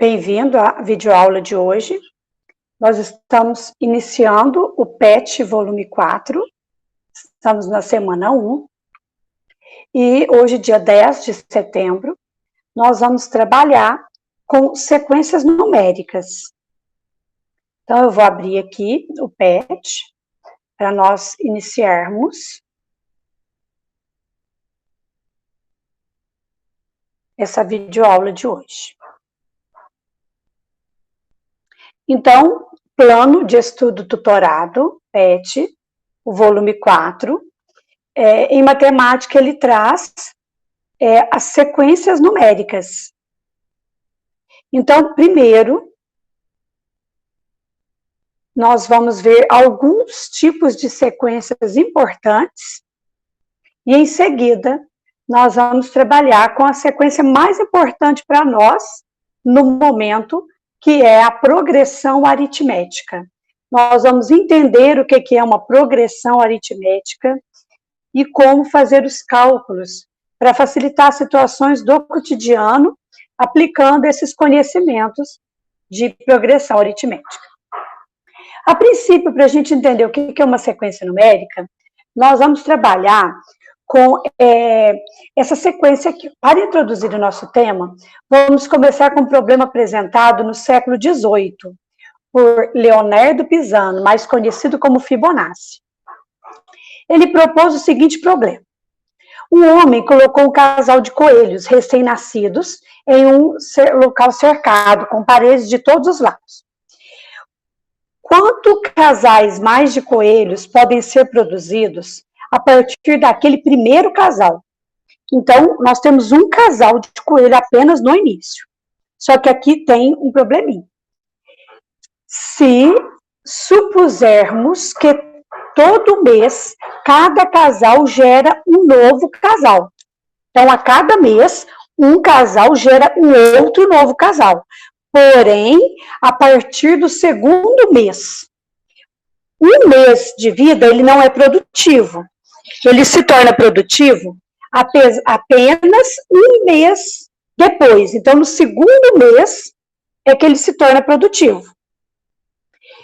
Bem-vindo à videoaula de hoje. Nós estamos iniciando o PET volume 4, estamos na semana 1, e hoje, dia 10 de setembro, nós vamos trabalhar com sequências numéricas. Então, eu vou abrir aqui o PET para nós iniciarmos essa videoaula de hoje. Então, plano de estudo tutorado, PET, o volume 4, em matemática ele traz as sequências numéricas. Então, primeiro, nós vamos ver alguns tipos de sequências importantes e, em seguida, nós vamos trabalhar com a sequência mais importante para nós no momento, que é a progressão aritmética. Nós vamos entender o que é uma progressão aritmética e como fazer os cálculos para facilitar situações do cotidiano, aplicando esses conhecimentos de progressão aritmética. A princípio, para a gente entender o que é uma sequência numérica, nós vamos trabalhar com essa sequência aqui. Para introduzir o nosso tema, vamos começar com um problema apresentado no século XVIII, por Leonardo Pisano, mais conhecido como Fibonacci. Ele propôs o seguinte problema. Um homem colocou um casal de coelhos recém-nascidos em um local cercado, com paredes de todos os lados. Quantos casais mais de coelhos podem ser produzidos a partir daquele primeiro casal? Então, nós temos um casal de coelho apenas no início. Só que aqui tem um probleminha. Se supusermos que todo mês, cada casal gera um novo casal. Então, a cada mês, um casal gera um outro novo casal. Porém, a partir do segundo mês, um mês de vida, ele não é produtivo. Ele se torna produtivo apenas um mês depois. Então, no segundo mês, é que ele se torna produtivo.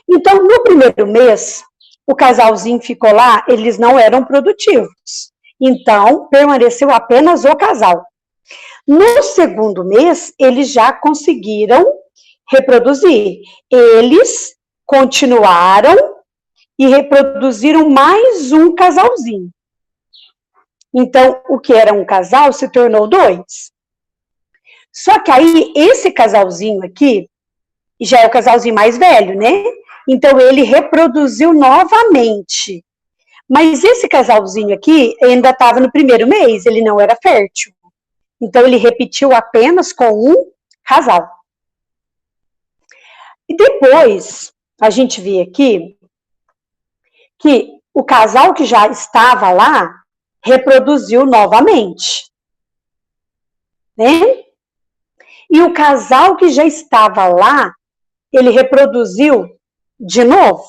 Então, no primeiro mês, o casalzinho ficou lá, eles não eram produtivos. Então, permaneceu apenas o casal. No segundo mês, eles já conseguiram reproduzir. Eles continuaram e reproduziram mais um casalzinho. Então, o que era um casal se tornou dois. Só que aí, esse casalzinho aqui, já é o casalzinho mais velho, né? Então, ele reproduziu novamente. Mas esse casalzinho aqui ainda estava no primeiro mês, ele não era fértil. Então, ele repetiu apenas com um casal. E depois, a gente vê aqui que o casal que já estava lá reproduziu novamente. Né? E o casal que já estava lá, ele reproduziu de novo.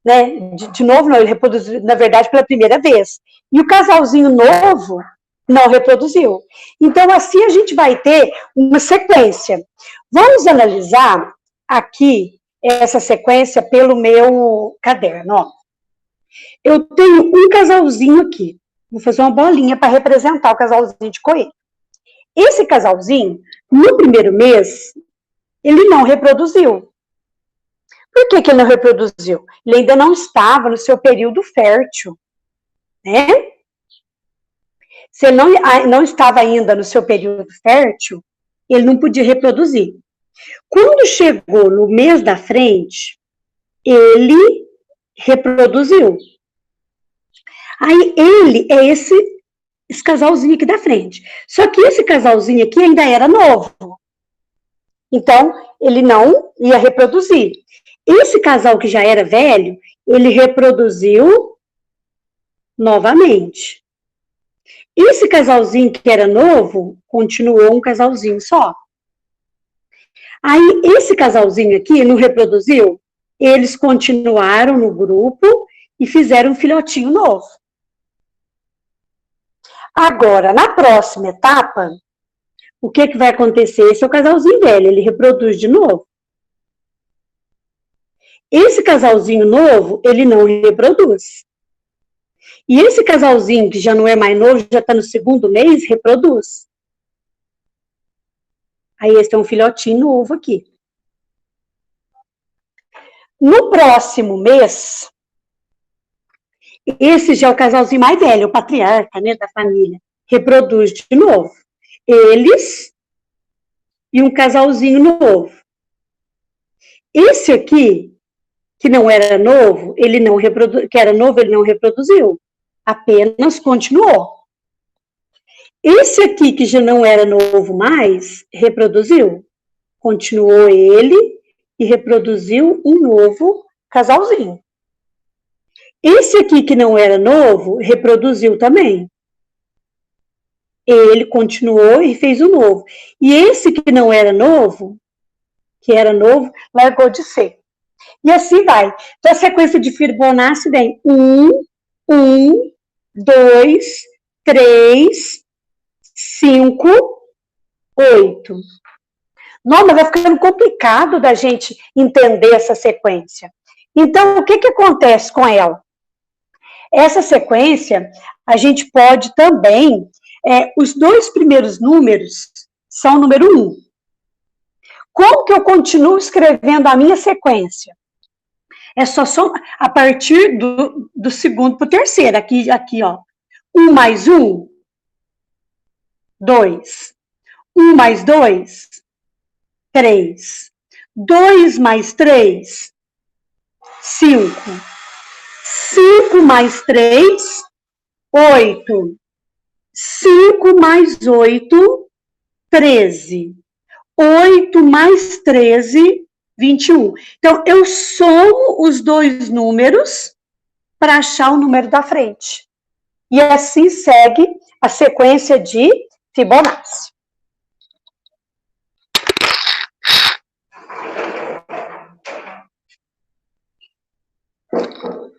Né? De novo, não, ele reproduziu, na verdade, pela primeira vez. E o casalzinho novo não reproduziu. Então, assim a gente vai ter uma sequência. Vamos analisar aqui essa sequência pelo meu caderno. Ó. Eu tenho um casalzinho aqui. Vou fazer uma bolinha para representar o casalzinho de coelho. Esse casalzinho, no primeiro mês, ele não reproduziu. Por que ele não reproduziu? Ele ainda não estava no seu período fértil, né? Se ele não estava ainda no seu período fértil, ele não podia reproduzir. Quando chegou no mês da frente, ele reproduziu. Aí ele é esse casalzinho aqui da frente. Só que esse casalzinho aqui ainda era novo. Então, ele não ia reproduzir. Esse casal que já era velho, ele reproduziu novamente. Esse casalzinho que era novo, continuou um casalzinho só. Aí, esse casalzinho aqui não reproduziu, eles continuaram no grupo e fizeram um filhotinho novo. Agora, na próxima etapa, o que vai acontecer? Esse é o casalzinho velho, ele reproduz de novo. Esse casalzinho novo, ele não reproduz. E esse casalzinho que já não é mais novo, já está no segundo mês, reproduz. Aí esse é um filhotinho novo aqui. No próximo mês, esse já é o casalzinho mais velho, o patriarca, né, da família. Reproduz de novo. Eles e um casalzinho novo. Esse aqui, que não era novo, ele não que era novo, ele não reproduziu. Apenas continuou. Esse aqui, que já não era novo mais, reproduziu. Continuou ele e reproduziu um novo casalzinho. Esse aqui, que não era novo, reproduziu também. Ele continuou e fez o novo. E esse que não era novo, largou de ser. E assim vai. Então, a sequência de Fibonacci vem 1, 2, 3, 5, 8. Não, mas vai ficando complicado da gente entender essa sequência. Então, o que acontece com ela? Essa sequência, a gente pode também... os dois primeiros números são o número 1. Como que eu continuo escrevendo a minha sequência? É só a partir do segundo para o terceiro. Aqui, ó. 1 mais 1, 2. 1 mais 2, 3. 2 mais 3, 5. 5 mais 3, 8. 5 mais 8, 13. 8 mais 13, 21. Então, eu somo os dois números para achar o número da frente. E assim segue a sequência de Fibonacci.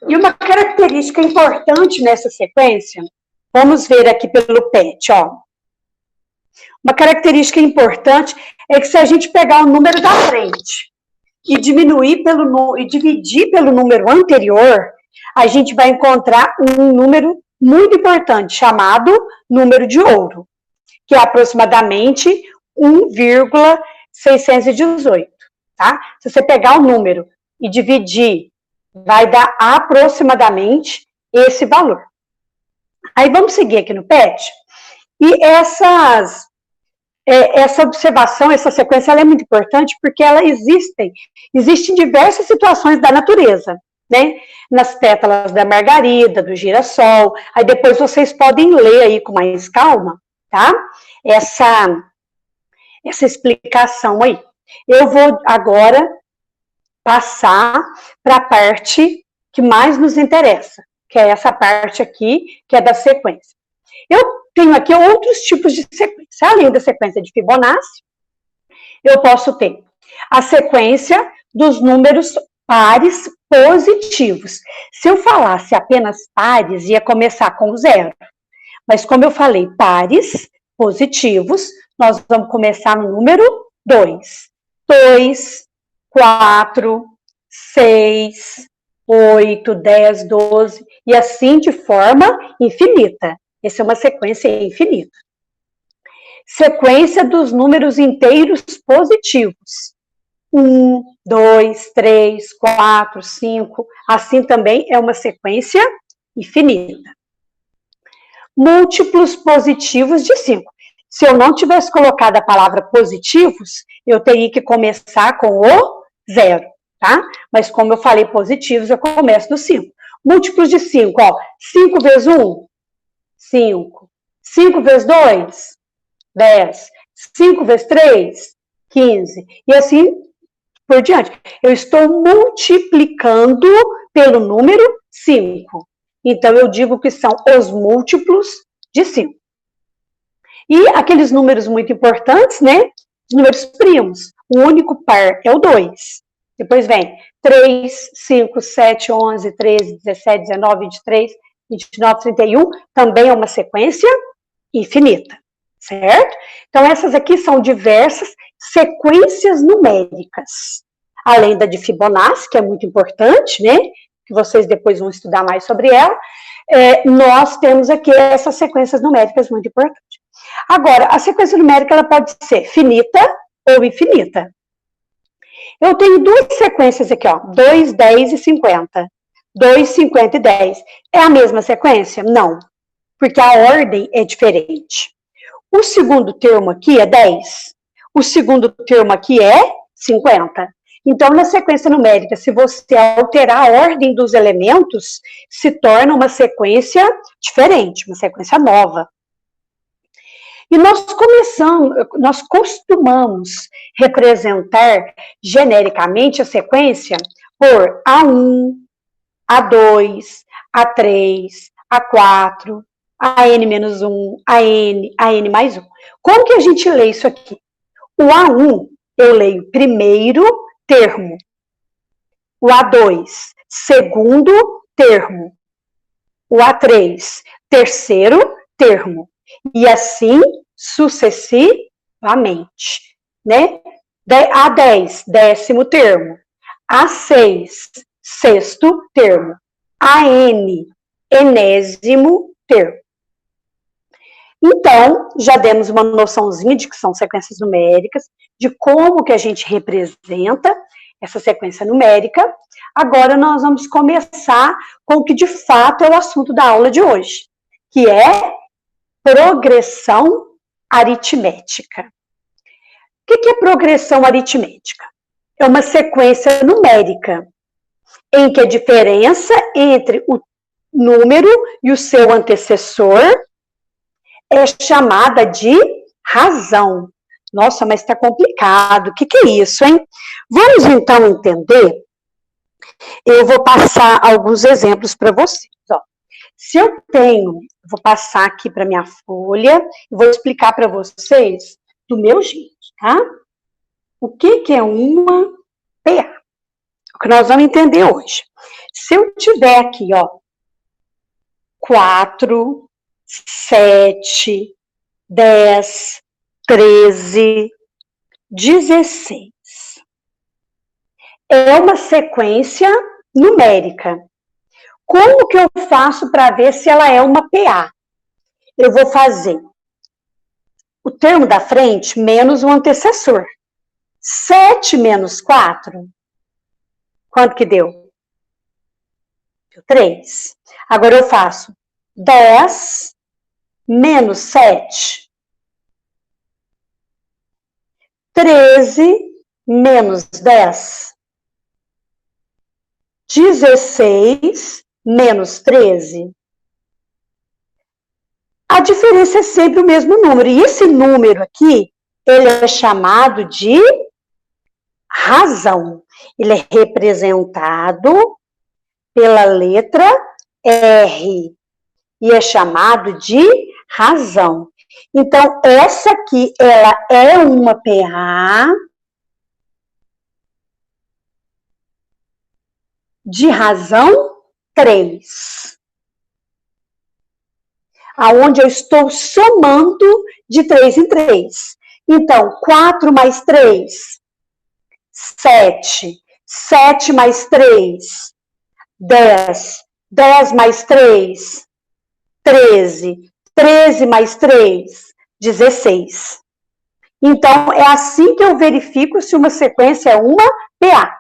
E uma característica importante nessa sequência, vamos ver aqui pelo PET, ó. Uma característica importante é que se a gente pegar o número da frente e dividir pelo número anterior, a gente vai encontrar um número muito importante, chamado número de ouro, que é aproximadamente 1,618, tá? Se você pegar o número e dividir, vai dar aproximadamente esse valor. Aí vamos seguir aqui no PET. E essa observação, essa sequência, ela é muito importante porque ela existem diversas situações da natureza, né? Nas pétalas da margarida, do girassol. Aí depois vocês podem ler aí com mais calma, tá? Essa explicação aí. Eu vou agora passar para a parte que mais nos interessa, que é essa parte aqui, que é da sequência. Eu tenho aqui outros tipos de sequência. Além da sequência de Fibonacci, eu posso ter a sequência dos números pares positivos. Se eu falasse apenas pares, ia começar com 0. Mas como eu falei pares positivos, nós vamos começar no número 2. 2, 4, 6, 8, 10, 12, e assim de forma infinita. Essa é uma sequência infinita. Sequência dos números inteiros positivos. 1, 2, 3, 4, 5, assim também é uma sequência infinita. Múltiplos positivos de 5. Se eu não tivesse colocado a palavra positivos, eu teria que começar com o 0, tá? Mas como eu falei positivos, eu começo do 5. Múltiplos de 5, ó. 5 vezes 1, 5. 5 vezes 2, 10. 5 vezes 3, 15. E assim por diante. Eu estou multiplicando pelo número 5. Então, eu digo que são os múltiplos de 5. E aqueles números muito importantes, né? Os números primos. O único par é o 2. Depois vem 3, 5, 7, 11, 13, 17, 19, 23, 29, 31. Também é uma sequência infinita. certo? Então, essas aqui são diversas sequências numéricas. Além da de Fibonacci, que é muito importante, né? Que vocês depois vão estudar mais sobre ela. Nós temos aqui essas sequências numéricas muito importantes. Agora, a sequência numérica ela pode ser finita ou infinita. Eu tenho duas sequências aqui, ó, 2, 10 e 50. 2, 50 e 10. É a mesma sequência? Não, porque a ordem é diferente. O segundo termo aqui é 10. O segundo termo aqui é 50. Então, na sequência numérica, se você alterar a ordem dos elementos, se torna uma sequência diferente, uma sequência nova. E nós costumamos representar genericamente a sequência por A1, A2, A3, A4, AN-1, AN mais 1. Como que a gente lê isso aqui? O A1, eu leio primeiro termo. O A2, segundo termo. O A3, terceiro termo. E assim sucessivamente, né? A10, décimo termo. A6, sexto termo. AN, enésimo termo. Então, já demos uma noçãozinha de que são sequências numéricas, de como que a gente representa essa sequência numérica. Agora nós vamos começar com o que de fato é o assunto da aula de hoje, que é progressão aritmética. O que é progressão aritmética? É uma sequência numérica em que a diferença entre o número e o seu antecessor é chamada de razão. Nossa, mas está complicado. O que é isso, hein? Vamos então entender. Eu vou passar alguns exemplos para vocês. Ó. Se eu tenho, vou passar aqui para minha folha e vou explicar para vocês do meu jeito, tá? O que é uma PA? O que nós vamos entender hoje. Se eu tiver aqui, ó, 4, 7, 10, 13, 16. É uma sequência numérica. Como que eu faço para ver se ela é uma PA? Eu vou fazer o termo da frente menos o antecessor. 7 menos 4, quanto que deu? Deu 3. Agora eu faço 10 menos 7. 13 menos 10. 16 menos 13. A diferença é sempre o mesmo número. E esse número aqui, ele é chamado de razão. Ele é representado pela letra R. E é chamado de razão. Então, essa aqui, ela é uma PA de razão 3. Aonde eu estou somando de 3 em 3. Então, 4 mais 3, 7. 7 mais 3, 10. 10 mais 3, 13. 13 mais 3, 16. Então, é assim que eu verifico se uma sequência é uma PA.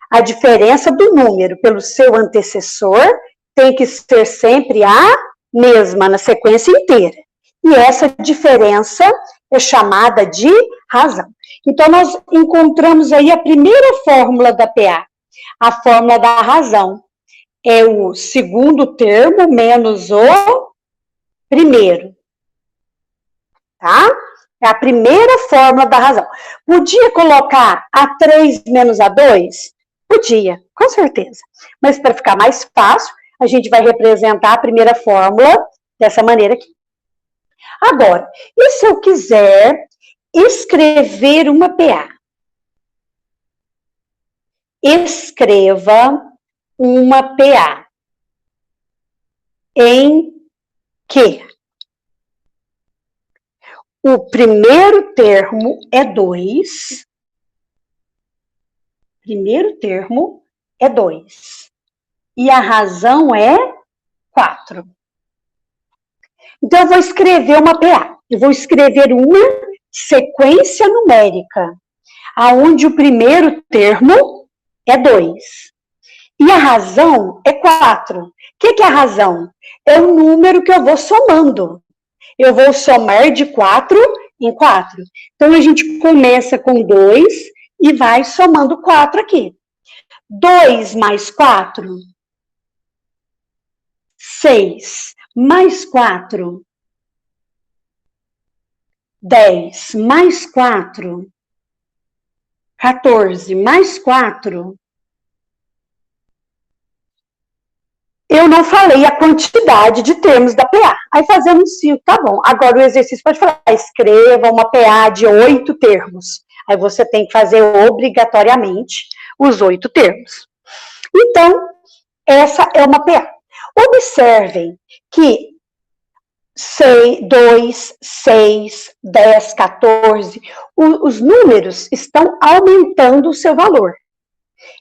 A diferença do número pelo seu antecessor tem que ser sempre a mesma na sequência inteira. E essa diferença é chamada de razão. Então, nós encontramos aí a primeira fórmula da PA. A fórmula da razão é o segundo termo menos o primeiro. Tá? É a primeira fórmula da razão. Podia colocar A3 menos A2? Podia, com certeza. Mas para ficar mais fácil, a gente vai representar a primeira fórmula dessa maneira aqui. Agora, e se eu quiser escrever uma PA? Escreva uma PA. Em que? o primeiro termo é 2. Primeiro termo é 2. E a razão é 4. Então, eu vou escrever uma PA. Eu vou escrever uma sequência numérica, onde o primeiro termo é 2. E a razão é 4. O que é a razão? É o número que eu vou somando. Eu vou somar de 4 em 4. Então, a gente começa com 2 e vai somando 4 aqui. 2 mais 4, 6. Mais 4, 10. Mais 4, 14. Mais 4. Eu não falei a quantidade de termos da PA. Aí fazemos 5, tá bom. Agora o exercício pode falar, escreva uma PA de 8 termos. Aí você tem que fazer obrigatoriamente os 8 termos. Então, essa é uma PA. Observem que 2, 6, 10, 14, os números estão aumentando o seu valor.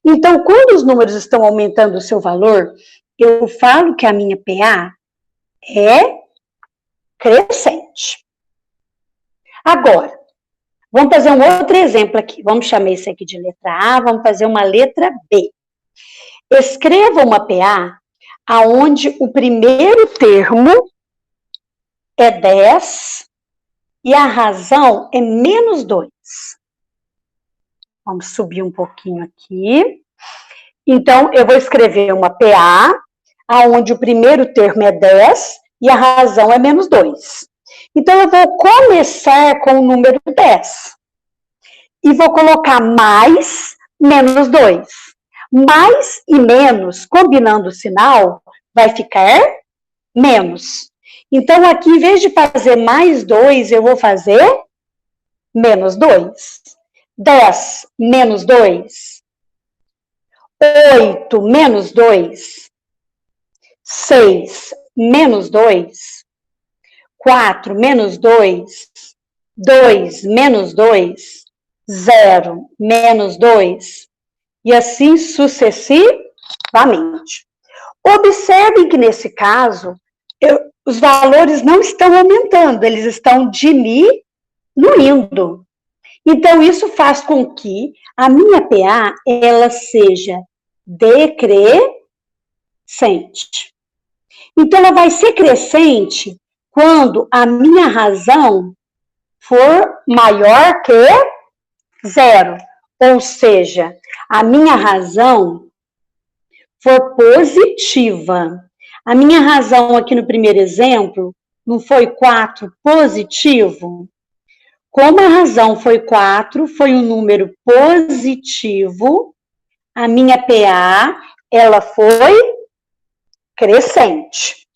Então, quando os números estão aumentando o seu valor, eu falo que a minha PA é crescente. Agora, vamos fazer um outro exemplo aqui. Vamos chamar esse aqui de letra A, vamos fazer uma letra B. Escreva uma PA onde o primeiro termo é 10 e a razão é menos 2. Vamos subir um pouquinho aqui. Então, eu vou escrever uma PA onde o primeiro termo é 10 e a razão é menos 2. Então, eu vou começar com o número 10. E vou colocar mais menos 2. Mais e menos, combinando o sinal, vai ficar menos. Então, aqui, em vez de fazer mais 2, eu vou fazer menos 2. 10 menos 2. 8 menos 2. 6 menos 2. 4 menos 2. 2 menos 2. 0 menos 2. E assim sucessivamente. Observem que, nesse caso, os valores não estão aumentando, eles estão diminuindo. Então, isso faz com que a minha PA, ela seja decrescente. Então, ela vai ser crescente quando a minha razão for maior que 0. Ou seja, a minha razão for positiva. A minha razão aqui no primeiro exemplo não foi 4 positivo? Como a razão foi 4, foi um número positivo, a minha PA, ela foi crescente.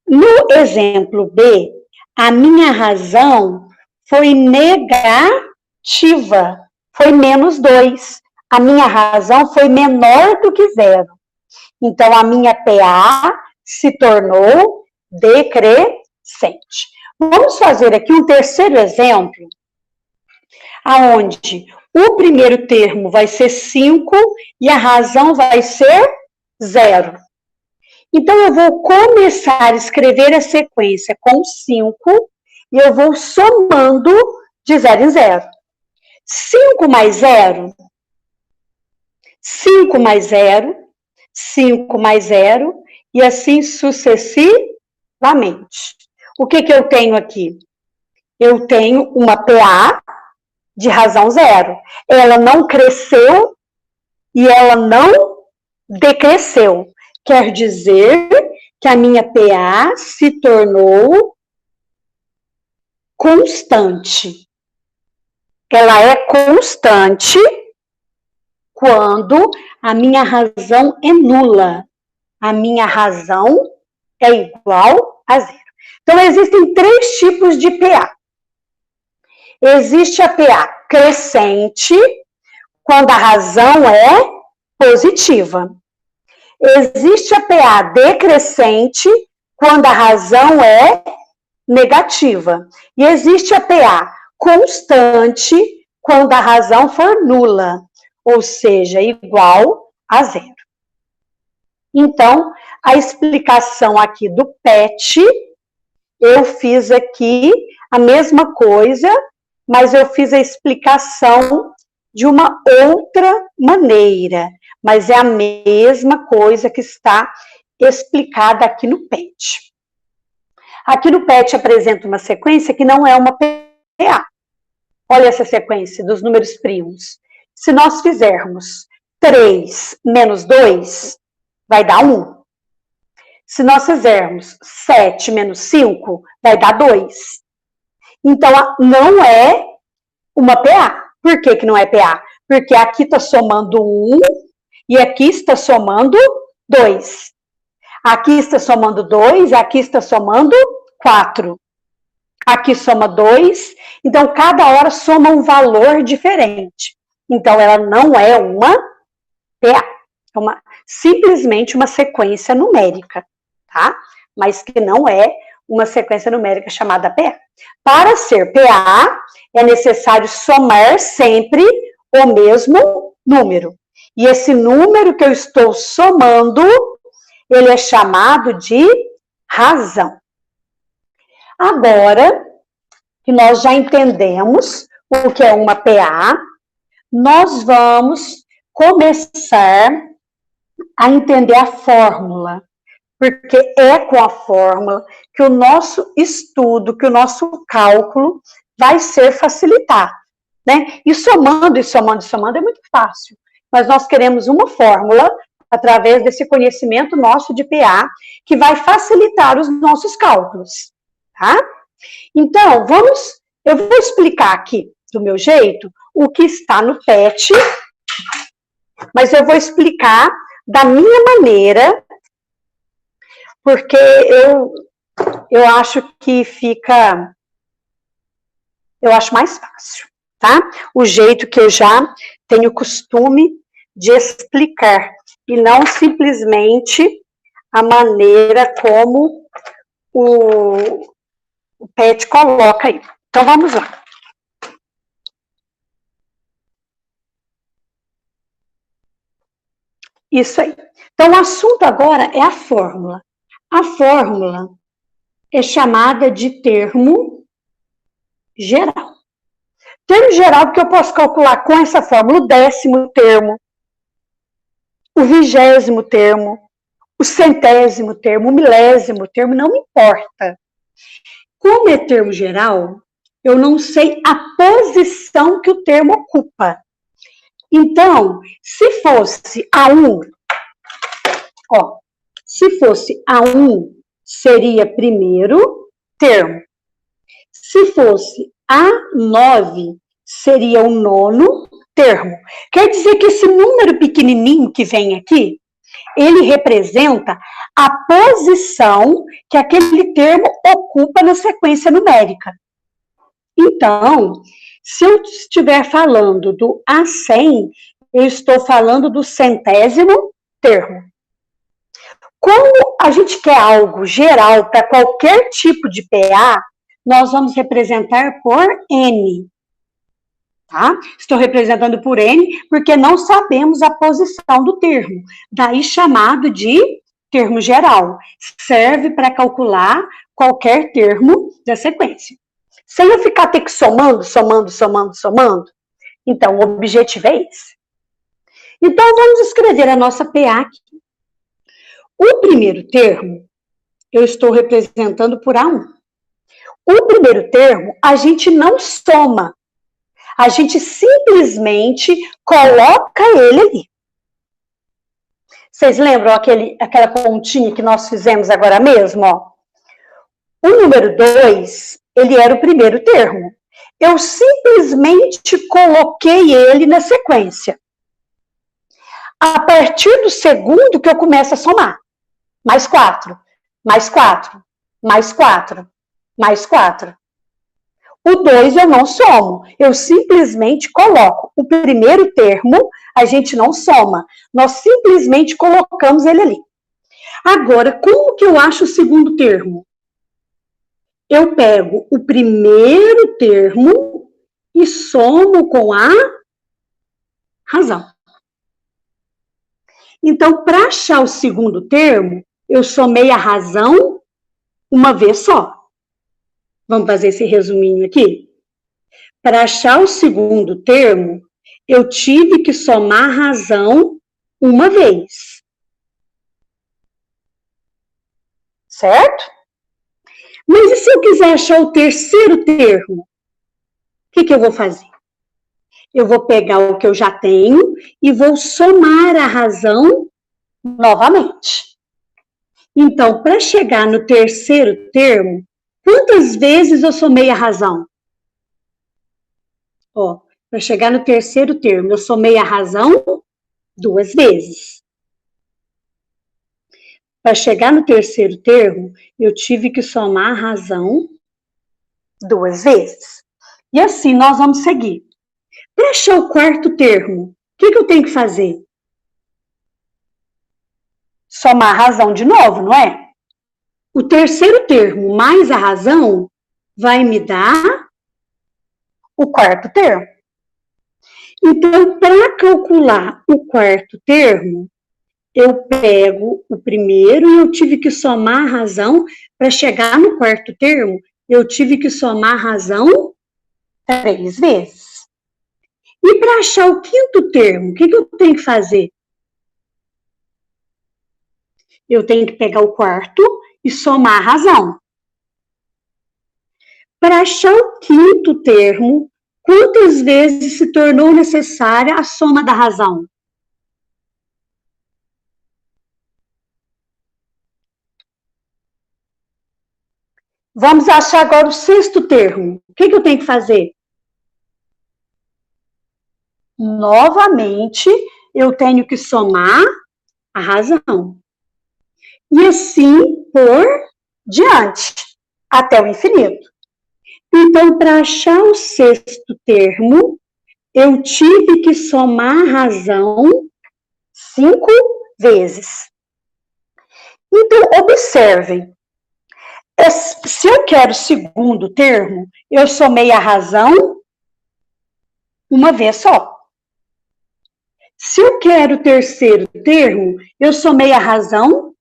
No exemplo B, a minha razão foi negativa, foi menos 2. A minha razão foi menor do que 0. Então, a minha PA se tornou decrescente. Vamos fazer aqui um terceiro exemplo, onde o primeiro termo vai ser 5 e a razão vai ser 0. Então, eu vou começar a escrever a sequência com 5 e eu vou somando de 0 em 0. 5 mais 0, 5 mais 0, 5 mais 0, e assim sucessivamente. O que eu tenho aqui? Eu tenho uma PA de razão 0. Ela não cresceu e ela não decresceu. Quer dizer que a minha PA se tornou constante. Ela é constante quando a minha razão é nula. A minha razão é igual a 0. Então, existem 3 tipos de PA. Existe a PA crescente, quando a razão é positiva. Existe a PA decrescente, quando a razão é negativa. E existe a PA constante quando a razão for nula, ou seja, igual a zero. Então, a explicação aqui do PET, eu fiz aqui a mesma coisa, mas eu fiz a explicação de uma outra maneira, mas é a mesma coisa que está explicada aqui no PET. Aqui no PET apresenta uma sequência que não é uma PA. Olha essa sequência dos números primos. Se nós fizermos 3 menos 2, vai dar 1. Se nós fizermos 7 menos 5, vai dar 2. Então, não é uma PA. Por que não é PA? Porque aqui está somando 1 e aqui está somando 2. Aqui está somando 2, aqui está somando 4. Aqui soma 2, então cada hora soma um valor diferente. Então, ela não é uma PA, é simplesmente uma sequência numérica, tá? Mas que não é uma sequência numérica chamada PA. Para ser PA, é necessário somar sempre o mesmo número. E esse número que eu estou somando, ele é chamado de razão. Agora que nós já entendemos o que é uma PA, nós vamos começar a entender a fórmula, porque é com a fórmula que o nosso estudo, que o nosso cálculo vai ser facilitado, né? E somando, e somando, e somando é muito fácil, mas nós queremos uma fórmula, através desse conhecimento nosso de PA, que vai facilitar os nossos cálculos, tá? Então, eu vou explicar aqui, do meu jeito, o que está no PET, mas eu vou explicar da minha maneira, porque eu acho que eu acho mais fácil, tá? O jeito que eu já tenho costume de explicar, e não simplesmente a maneira como o PET coloca aí. Então, vamos lá. Isso aí. Então, o assunto agora é a fórmula. A fórmula é chamada de termo geral. Termo geral, porque eu posso calcular com essa fórmula o 10º termo, o 20º termo, o 100º termo, o 1000º termo, não me importa. Como é termo geral, eu não sei a posição que o termo ocupa. Então, se fosse A1, ó, se fosse A1, seria primeiro termo. Se fosse A9, seria o 9º termo. Quer dizer que esse número pequenininho que vem aqui, ele representa a posição que aquele termo ocupa na sequência numérica. Então, se eu estiver falando do A100, eu estou falando do 100º termo. Como a gente quer algo geral para qualquer tipo de PA, nós vamos representar por N. Tá? Estou representando por N porque não sabemos a posição do termo. Daí chamado de termo geral. Serve para calcular qualquer termo da sequência. Sem eu ficar ter que somando. Então, o objetivo é esse. Então, vamos escrever a nossa PA aqui. O primeiro termo, eu estou representando por A1. O primeiro termo, a gente não soma. A gente simplesmente coloca ele ali. Vocês lembram aquela continha que nós fizemos agora mesmo? Ó? O número 2, ele era o primeiro termo. Eu simplesmente coloquei ele na sequência. A partir do segundo que eu começo a somar. Mais 4, mais 4, mais 4, mais 4. O 2 eu não somo, eu simplesmente coloco. O primeiro termo, a gente não soma. Nós simplesmente colocamos ele ali. Agora, como que eu acho o segundo termo? eu pego o primeiro termo e somo com a razão. Então, para achar o segundo termo, eu somei a razão uma vez só. Vamos fazer esse resuminho aqui? Para achar o segundo termo, eu tive que somar a razão uma vez. Certo? Mas e se eu quiser achar o terceiro termo? O que eu vou fazer? Eu vou pegar o que eu já tenho e vou somar a razão novamente. Então, para chegar no terceiro termo, quantas vezes eu somei a razão? Ó, para chegar no terceiro termo, eu somei a razão 2 vezes. Para chegar no terceiro termo, eu tive que somar a razão 2 vezes. E assim nós vamos seguir. Para achar o quarto termo, o que eu tenho que fazer? Somar a razão de novo, não é? O terceiro termo mais a razão vai me dar o quarto termo. Então, para calcular o quarto termo, eu pego o primeiro e eu tive que somar a razão. Para chegar no quarto termo, eu tive que somar a razão 3 vezes. E para achar o quinto termo, o que eu tenho que fazer? Eu tenho que pegar o quarto e somar a razão. Para achar o quinto termo, quantas vezes se tornou necessária a soma da razão? Vamos achar agora o sexto termo. O que eu tenho que fazer? Novamente, eu tenho que somar a razão. E assim por diante, até o infinito. Então, para achar o sexto termo, eu tive que somar a razão 5 vezes. Então, observem. Se eu quero o segundo termo, eu somei a razão uma vez só. Se eu quero o terceiro termo, eu somei a razão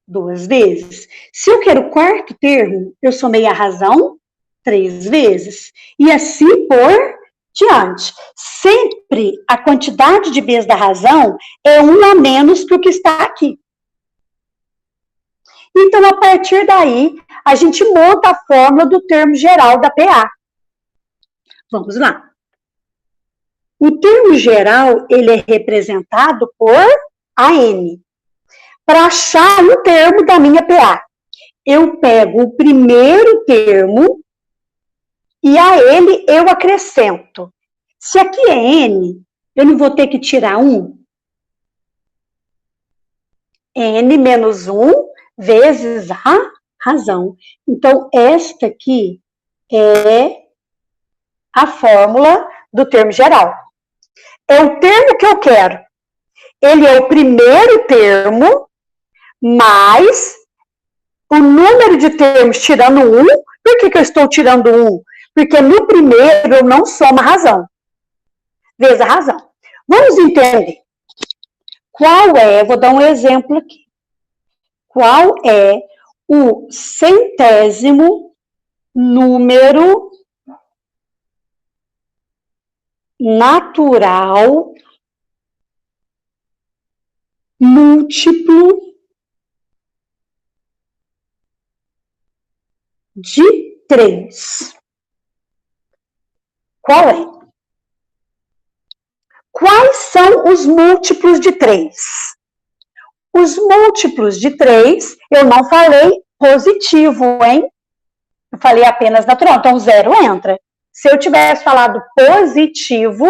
2 vezes. Se eu quero o quarto termo, eu somei a razão 3 vezes. E assim por diante. Sempre a quantidade de vezes da razão é 1 a menos que o que está aqui. Então, a partir daí, a gente monta a fórmula do termo geral da PA. Vamos lá. O termo geral, ele é representado por AN. Para achar o termo da minha PA, eu pego o primeiro termo e a ele eu acrescento. Se aqui é N, eu não vou ter que tirar 1. N menos 1 vezes a razão. Então, esta aqui é a fórmula do termo geral. É o termo que eu quero. Ele é o primeiro termo mais o número de termos tirando 1. Por que eu estou tirando 1? Porque no primeiro eu não somo a razão. Vezes a razão. Vamos entender. Qual é, vou dar um exemplo aqui. Qual é o centésimo número natural múltiplo de 3? Qual é? Quais são os múltiplos de 3? Os múltiplos de 3, eu não falei positivo, hein? Eu falei apenas natural, então 0 entra. Se eu tivesse falado positivo,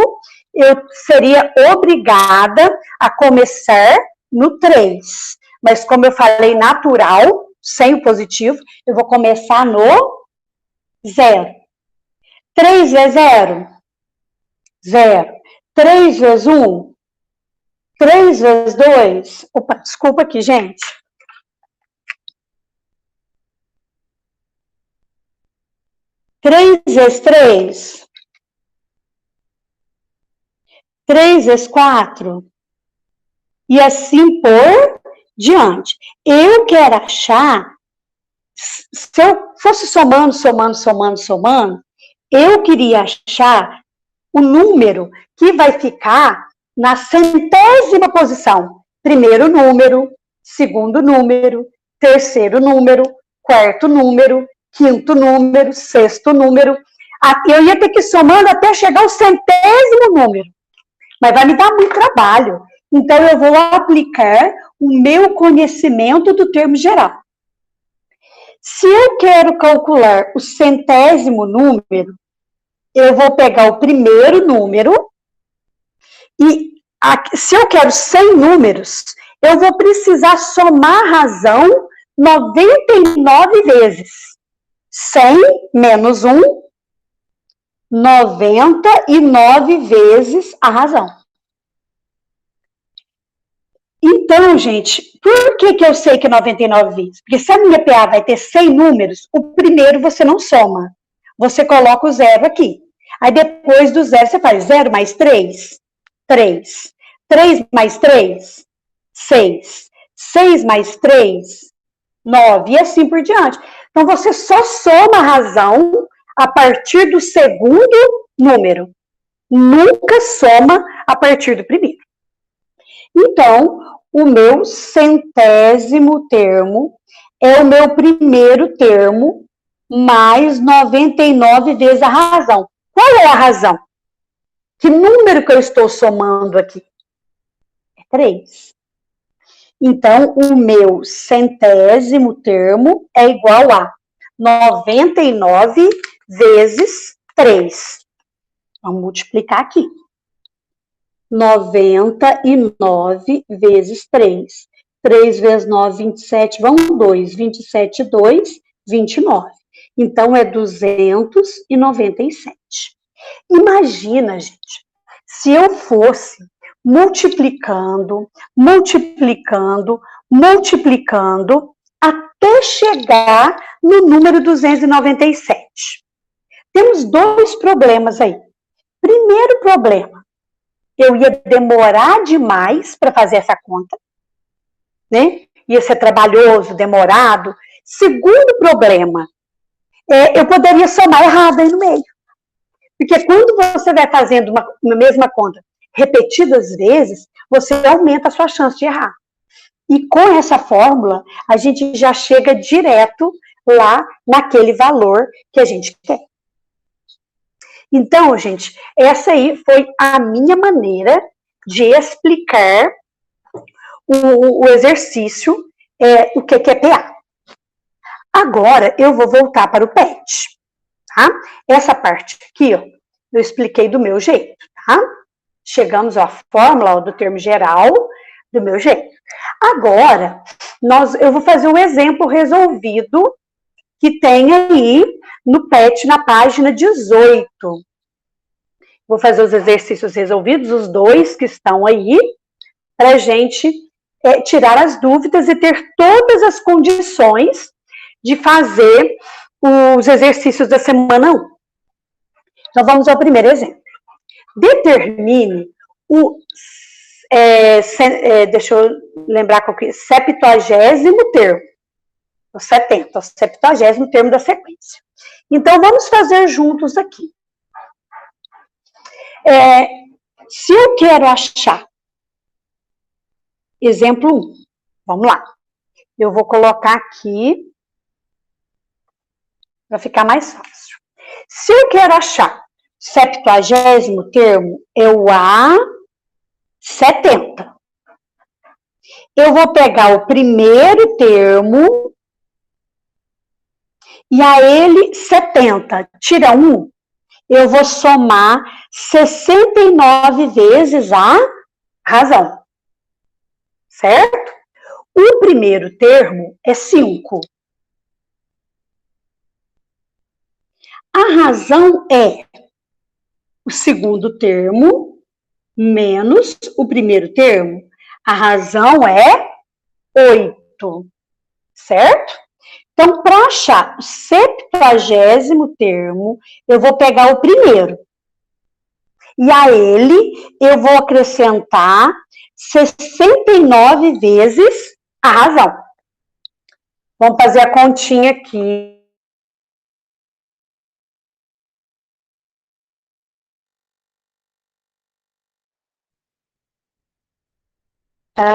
eu seria obrigada a começar no 3. Mas como eu falei natural, sem o positivo, eu vou começar no 0. 3 vezes 0? 0. 3 vezes 1? 3 vezes 2? Opa, desculpa aqui, gente. 3 vezes 3? 3 vezes 4? E assim por diante. Eu quero achar, se eu fosse somando, eu queria achar o número que vai ficar na centésima posição. Primeiro número, segundo número, terceiro número, quarto número, quinto número, sexto número. Eu ia ter que ir somando até chegar ao centésimo número. Mas vai me dar muito trabalho. Então, eu vou aplicar o meu conhecimento do termo geral. Se eu quero calcular o centésimo número, eu vou pegar o primeiro número e, se eu quero 100 números, eu vou precisar somar a razão 99 vezes. 100 menos 1, 99 vezes a razão. Então, gente, por que eu sei que é 99 vezes? Porque se a minha PA vai ter 100 números, o primeiro você não soma. Você coloca o zero aqui. Aí depois do zero você faz 0 mais 3, 3. 3 mais 3, 6. 6 mais 3, 9. E assim por diante. Então, você só soma a razão a partir do segundo número. Nunca soma a partir do primeiro. Então, o meu centésimo termo é o meu primeiro termo mais 99 vezes a razão. Qual é a razão? Que número que eu estou somando aqui? É 3. Então, o meu centésimo termo é igual a 99 vezes 3. Vamos multiplicar aqui. 99 vezes 3. 3 vezes 9, 27, vão 2. 27, 2, 29. Então, é 297. Imagina, gente, se eu fosse multiplicando, até chegar no número 297. Temos dois problemas aí. Primeiro problema, eu ia demorar demais para fazer essa conta, né? Ia ser trabalhoso, demorado. Segundo problema, eu poderia somar errado aí no meio. Porque quando você vai fazendo uma mesma conta repetidas vezes, você aumenta a sua chance de errar. E com essa fórmula, a gente já chega direto lá naquele valor que a gente quer. Então, gente, essa aí foi a minha maneira de explicar o exercício, o que é PA. Agora, eu vou voltar para o PET, tá? Essa parte aqui, ó, eu expliquei do meu jeito, tá? Chegamos à fórmula do termo geral do meu jeito. Agora, eu vou fazer um exemplo resolvido que tem aí no PET, na página 18. Vou fazer os exercícios resolvidos, os dois que estão aí, para a gente tirar as dúvidas e ter todas as condições de fazer os exercícios da semana 1. Então, vamos ao primeiro exemplo. Determine deixa eu lembrar qual que é, 70º termo. O 70, o 70º termo da sequência. Então, vamos fazer juntos aqui. Se eu quero achar, exemplo 1, vamos lá. Eu vou colocar aqui, para ficar mais fácil. Se eu quero achar 70º termo, é o A70. Eu vou pegar o primeiro termo e a ele 70. Tira 1, eu vou somar 69 vezes a razão. Certo? O primeiro termo é 5. A razão é o segundo termo menos o primeiro termo. A razão é 8, certo? Então, para achar o 70º termo, eu vou pegar o primeiro. E a ele, eu vou acrescentar 69 vezes a razão. Vamos fazer a continha aqui.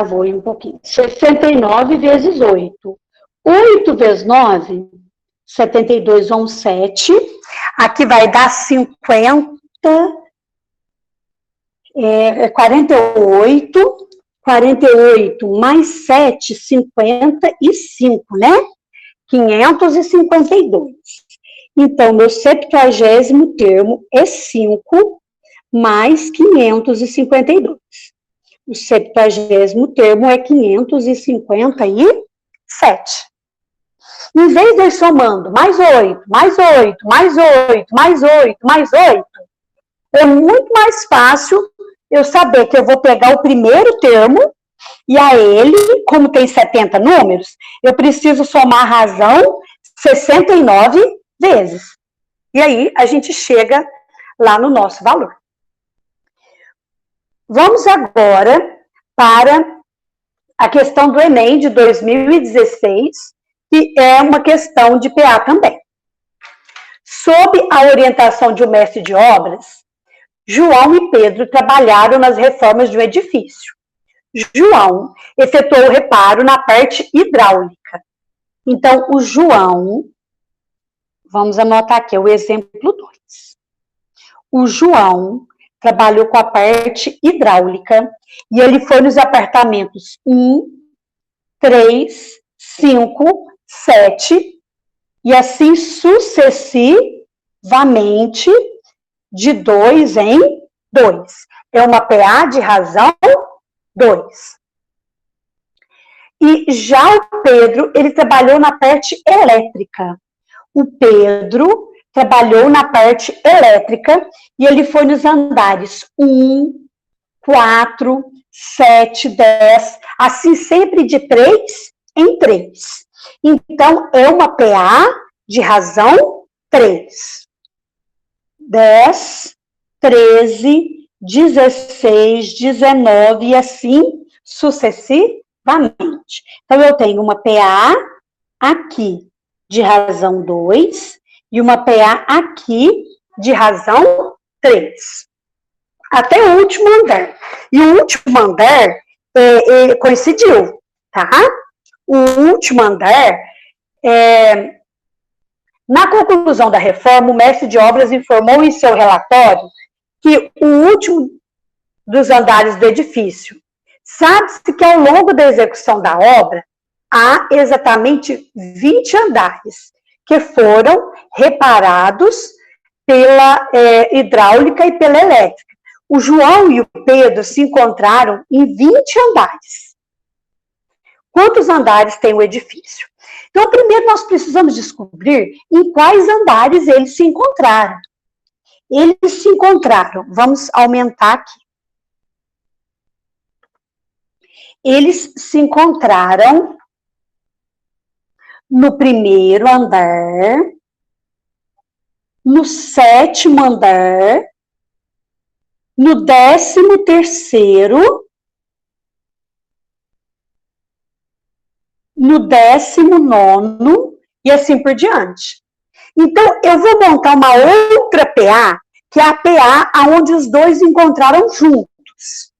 Vou ir um pouquinho. 69 vezes 8. 8 vezes 9, 72 vão 7. Aqui vai dar 50, 48. 48 mais 7, 55, né? 552. Então, meu 70º termo é 5 mais 552. O 70º termo é 557. Em vez de eu ir somando mais 8, mais 8, mais 8, mais 8, mais 8, é muito mais fácil eu saber que eu vou pegar o primeiro termo e a ele, como tem 70 números, eu preciso somar a razão 69 vezes. E aí a gente chega lá no nosso valor. Vamos agora para a questão do Enem de 2016, que é uma questão de PA também. Sob a orientação de um mestre de obras, João e Pedro trabalharam nas reformas de um edifício. João efetuou o reparo na parte hidráulica. Então, o João, vamos anotar aqui, é o exemplo 2. O João trabalhou com a parte hidráulica e ele foi nos apartamentos 1, 3, 5, 7 e assim sucessivamente de 2 em 2. É uma PA de razão 2. E já o Pedro, ele trabalhou na parte elétrica. O Pedro trabalhou na parte elétrica e ele foi nos andares 1, 4, 7, 10, assim sempre de 3 em 3. Então, é uma PA de razão 3. 10, 13, 16, 19 e assim sucessivamente. Então, eu tenho uma PA aqui de razão 2 e uma PA aqui de razão 3. Até o último andar. E o último andar coincidiu, tá? O último andar, na conclusão da reforma, o mestre de obras informou em seu relatório que o último dos andares do edifício. Sabe-se que ao longo da execução da obra, há exatamente 20 andares que foram reparados pela hidráulica e pela elétrica. O João e o Pedro se encontraram em 20 andares. Quantos andares tem o edifício? Então, primeiro nós precisamos descobrir em quais andares eles se encontraram. Eles se encontraram, vamos aumentar aqui. Eles se encontraram no primeiro andar, no 7º andar, no 13º, no 19º e assim por diante. Então, eu vou montar uma outra PA, que é a PA onde os dois encontraram juntos.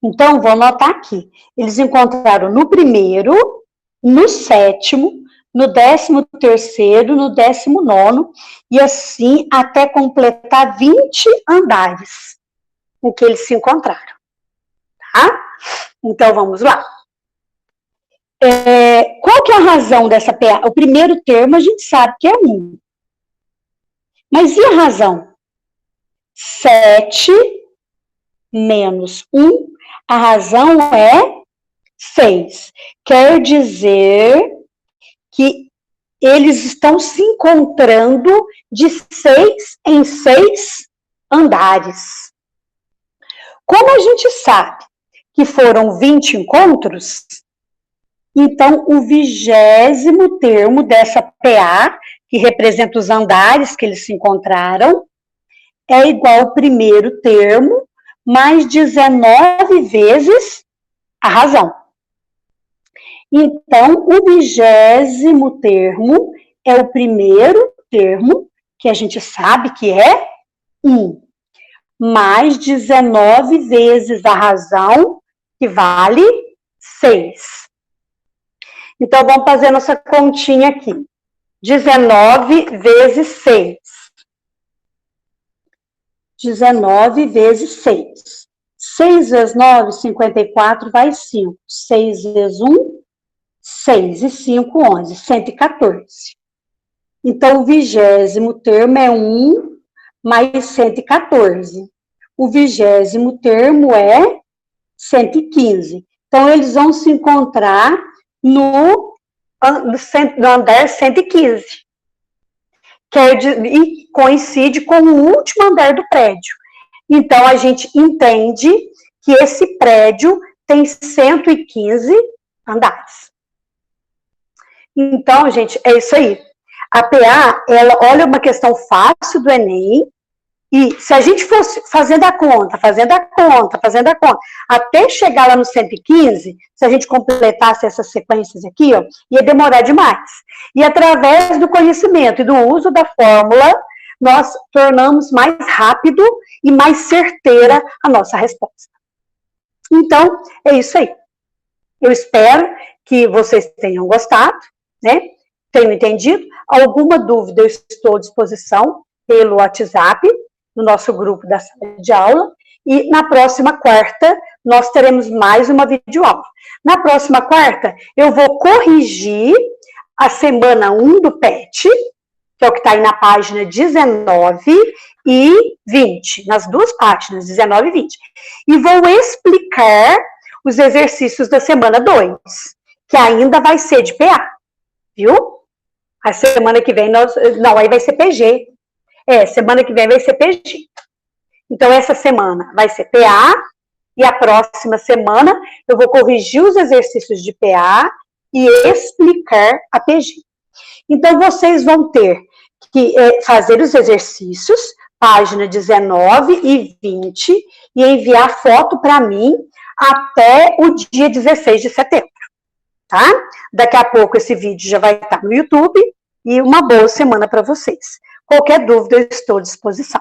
Então, vou anotar aqui. Eles encontraram no primeiro, no 7º, no 13º, no 19º, e assim até completar 20 andares em que eles se encontraram. Tá? Então, vamos lá. Qual que é a razão dessa PA? O primeiro termo a gente sabe que é 1. Mas e a razão? 7 menos 1, a razão é 6. Quer dizer que eles estão se encontrando de 6 em 6 andares. Como a gente sabe que foram 20 encontros, Então, o 20º termo dessa PA, que representa os andares que eles se encontraram, é igual ao primeiro termo, mais 19 vezes a razão. Então, o 20º termo é o primeiro termo, que a gente sabe que é 1, mais 19 vezes a razão, que vale 6. Então, vamos fazer nossa continha aqui. 19 vezes 6. 19 vezes 6. 6 vezes 9, 54, vai 5. 6 vezes 1, 6. E 5, 11. 114. Então, o 20º termo é 1 mais 114. O 20º termo é 115. Então, eles vão se encontrar no andar 115. E coincide com o último andar do prédio. Então, a gente entende que esse prédio tem 115 andares. Então, gente, é isso aí. A PA, ela, olha, uma questão fácil do Enem, e se a gente fosse fazendo a conta, até chegar lá no 115, se a gente completasse essas sequências aqui, ó, ia demorar demais. E através do conhecimento e do uso da fórmula, nós tornamos mais rápido e mais certeira a nossa resposta. Então, é isso aí. Eu espero que vocês tenham gostado, né? Tenham entendido. Alguma dúvida, eu estou à disposição pelo WhatsApp, no nosso grupo da sala de aula, e na próxima quarta nós teremos mais uma videoaula. Na próxima quarta, eu vou corrigir a semana 1 do PET, que é o que está aí na página 19 e 20, nas duas páginas, 19 e 20. E vou explicar os exercícios da semana 2, que ainda vai ser de PA, viu? A semana que vem, não, aí vai ser PG. Semana que vem vai ser PG. Então, essa semana vai ser PA, e a próxima semana eu vou corrigir os exercícios de PA e explicar a PG. Então, vocês vão ter que fazer os exercícios, página 19 e 20, e enviar foto para mim até o dia 16 de setembro, tá? Daqui a pouco esse vídeo já vai estar no YouTube, e uma boa semana para vocês. Qualquer dúvida, eu estou à disposição.